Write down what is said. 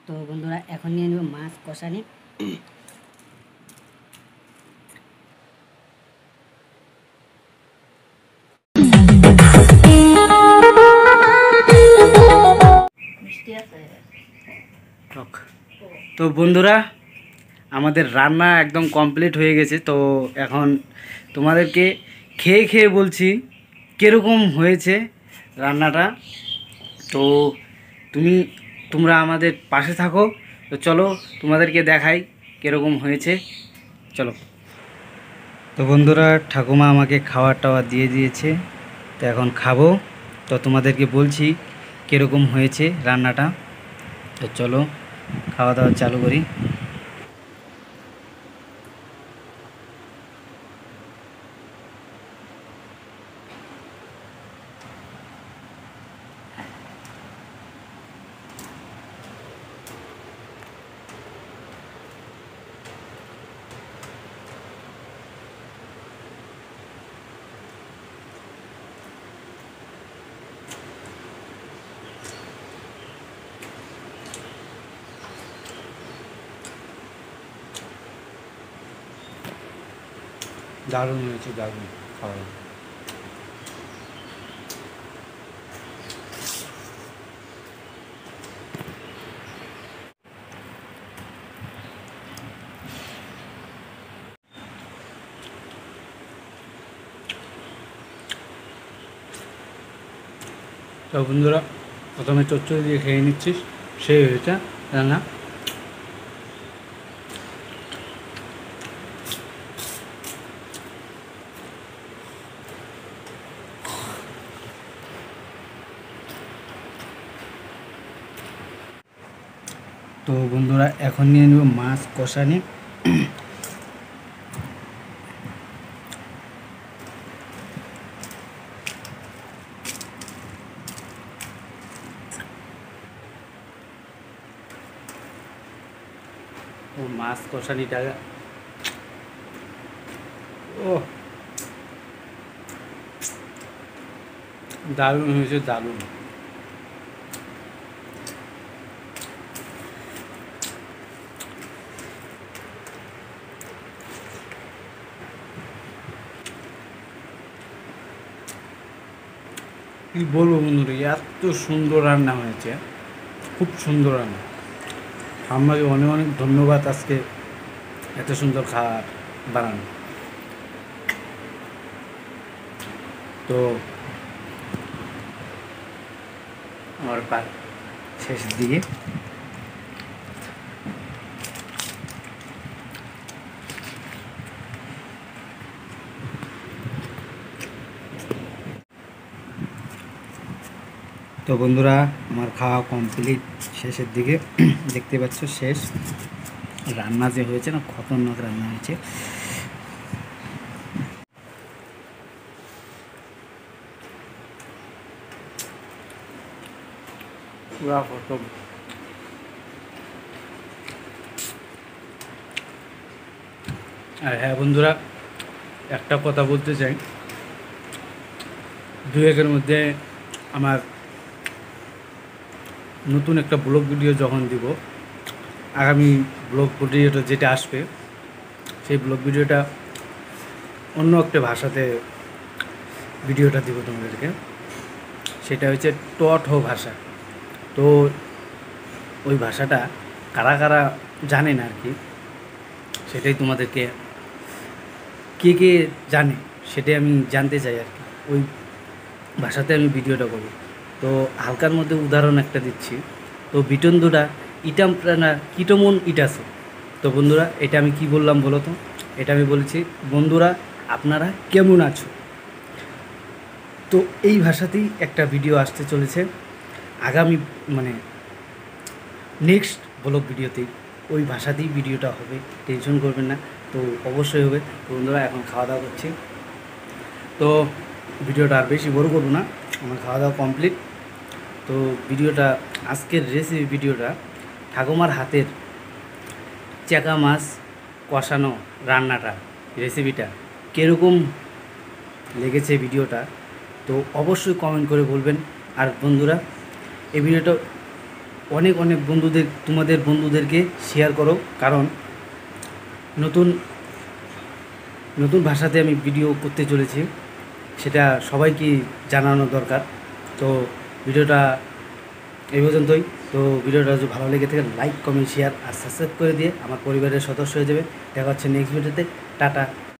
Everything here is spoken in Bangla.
তো বন্ধুরা এখন নিয়ে নেব মাছ কষানি। তো বন্ধুরা আমাদের রান্না একদম কমপ্লিট হয়ে গেছে। তো এখন তোমাদেরকে খেয়ে খেয়ে বলছি কীরকম হয়েছে রান্নাটা। তো তোমরা আমাদের পাশে থাকো। তো চলো তোমাদেরকে দেখাই কীরকম হয়েছে, চলো। তো বন্ধুরা ঠাকুমা আমাকে খাবার টাওয়ার দিয়ে দিয়েছে, তো এখন খাবো। তো তোমাদেরকে বলছি কীরকম হয়েছে রান্নাটা। তো চলো খাওয়া দাওয়া চালু করি। দারুণ হয়েছে, দারুণ খাওয়া। তো বন্ধুরা প্রথমে চচ্চড়ি দিয়ে খেয়ে নিচ্ছিস, সেই হয়েছে রান্না। তো বন্ধুরা এখন নিয়ে নেব মাছ কষানি। ও মাছ কষানিটা ও দারুণ হয়েছে, দারুণ। কি বলবো বন্ধুরা, এত সুন্দর রান্না হয়েছে, খুব সুন্দর রান্না। আমাকে অনেক অনেক ধন্যবাদ আজকে এত সুন্দর খাবার বানানো। তো আমার শেষের দিকে তো বন্ধুরা আমার খাওয়া কমপ্লিট, শেষের দিকে দেখতে পাচ্ছ শেষ। রান্না যে হয়েছে না, খতরনাক রান্না হয়েছে। পুরা খতম। আর হ্যাঁ বন্ধুরা, একটা কথা বলতে চাই, 2-1-এর মধ্যে আমার নতুন একটা ব্লগ ভিডিও যখন দিব, আগামী ব্লগ ভিডিওটা যেটা আসবে, সেই ব্লগ ভিডিওটা অন্য একটা ভাষাতে ভিডিওটা দিব তোমাদেরকে। সেটা হচ্ছে টঠ ভাষা। তো ওই ভাষাটা কারা কারা জানেন আর কি, সেটাই তোমাদেরকে, কে কে জানে সেটাই আমি জানতে চাই আর কি। ওই ভাষাতে আমি ভিডিওটা করব। তো হালকার মধ্যে উদাহরণ একটা দিচ্ছি। তো বিটন্দুরা ইটাম প্রাণা কিটমন ইটাছে। তো বন্ধুরা এটা আমি কি বললাম বলো তো? এটা আমি বলেছি বন্ধুরা আপনারা কেমন আছো। তো এই ভাষাতেই একটা ভিডিও আসতে চলেছে আগামী, মানে নেক্সট ব্লগ ভিডিওতেই ওই ভাষাতেই ভিডিওটা হবে, টেনশন করবেন না। তো অবশ্যই হবে। তো বন্ধুরা এখন খাওয়া দাওয়া করছি, তো ভিডিওটা আর বেশি বড় করবো না, আমার খাওয়া দাওয়া কমপ্লিট। তো ভিডিওটা, আজকের রেসিপি ভিডিওটা ঠাকুমার হাতের চেকা মাছ কষানো রান্নাটা, রেসিপিটা কীরকম লেগেছে ভিডিওটা, তো অবশ্যই কমেন্ট করে বলবেন। আর বন্ধুরা এই ভিডিওটা অনেক অনেক তোমাদের বন্ধুদেরকে শেয়ার করো, কারণ নতুন নতুন ভাষাতে আমি ভিডিও করতে চলেছি, সেটা সবাইকে জানানো দরকার। তো ভিডিওটা এই পর্যন্তই। তো ভিডিওটা যদি ভালো লেগে থাকে লাইক, কমেন্ট, শেয়ার আর সাবস্ক্রাইব করে দিয়ে আমার পরিবারের সদস্য হয়ে যাবে। দেখা হচ্ছে নেক্সট ভিডিওতে। টাটা।